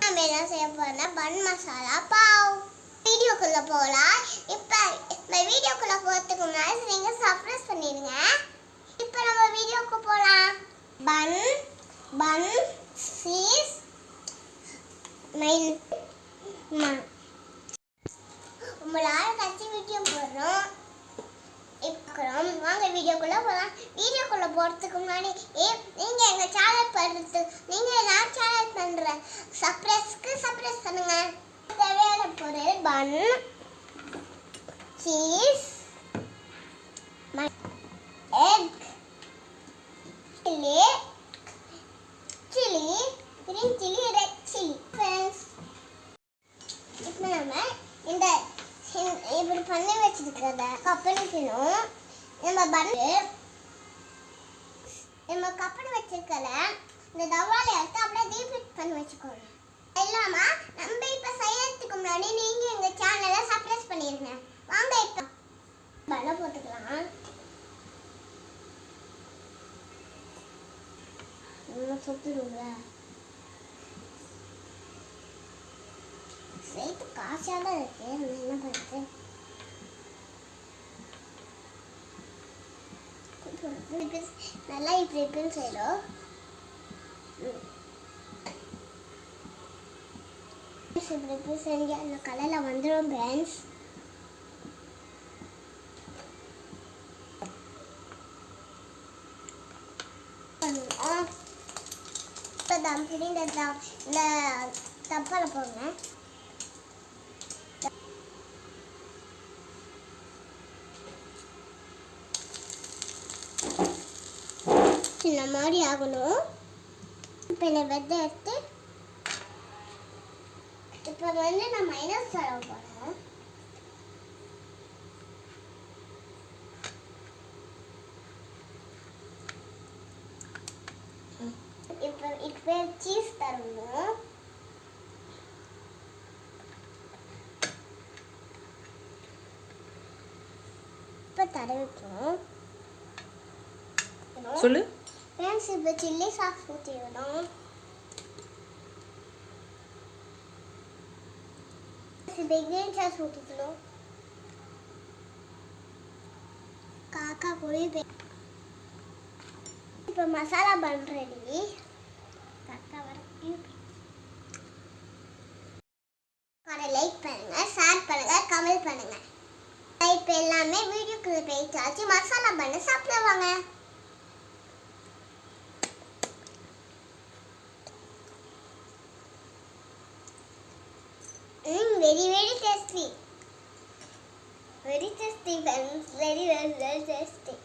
நம்ம என்ன செய்ய போறோம்னா பன் மசாலா பாவ். வீடியோக்குள்ள போலாம். இப்போ வீடியோக்குள்ள போறதுக்கு முன்னாடி நீங்க சப்ஸ்கிரைப் பண்ணிடுங்க. இப்போ நம்ம வீடியோக்கு போலாம். பன் சீஸ் உங்களால கட்சி வீடியோ போடுறோம். இப்போ வாங்க வீடியோக்குள்ள போகலாம். வீடியோக்குள்ள போகிறதுக்கு முன்னாடி நீங்கள் எங்கள் சேனல் பண்ணுறது நீங்கள் நான் சேனல் பண்ணுறேன் சப்ஸ்கிரைப் பண்ணுங்க. தேவையான பொருள் bun cheese egg chilli green chilli red chilli. Friends இப்போ நம்ம இந்த இப்படி பண்ணி வச்சிருக்கிறத கப்பலிக்கணும். நம்ம கப்பல் வச்சிருக்கல இந்த தவால எடுத்து அப்படியே டீப் பண்ணி வச்சுக்கோங்க. இல்லாம நம்ம இப்ப செய்யறதுக்கு முன்னாடி நீங்க எங்க சேனலை சப்ஸ்கிரைப் பண்ணிருங்க. வாங்க இப்ப பல போட்டுக்கலாம். சுத்துடுங்க. சேர்த்து காசாக இருக்கு. என்ன பண்ணுறது? நல்லா இப்படி செய்யறோம். இப்படி செஞ்சு அந்த கலரில் வந்துடும் ஃப்ரெண்ட்ஸ். இந்த தப்பால போங்க. இந்த மாதிரி ஆகணும். இப்போ இந்த வெதை எடுத்து இப்போ நான் மைனஸ் தர போகிறேன். இப்போ சீஸ் தரணும். இப்போ தடவிக்கணும். சொல்லு. ஃப்ரெண்ட்ஸ் இப்போ சில்லி சாஸ் ஊற்றிடணும். இப்போ கிரீன் சாஸ் ஊற்றிக்கணும். காக்கா பொடி. இப்போ மசாலா பன் ரெடி. லைக் பண்ணுங்க, ஷேர் பண்ணுங்க, கமெண்ட் பண்ணுங்க. இப்போ எல்லாமே வீடியோக்குள்ள போயிட்டாச்சு. மசாலா பண்ண சாப்பிடுவாங்க. Very tasty. Very tasty, friends. Very tasty.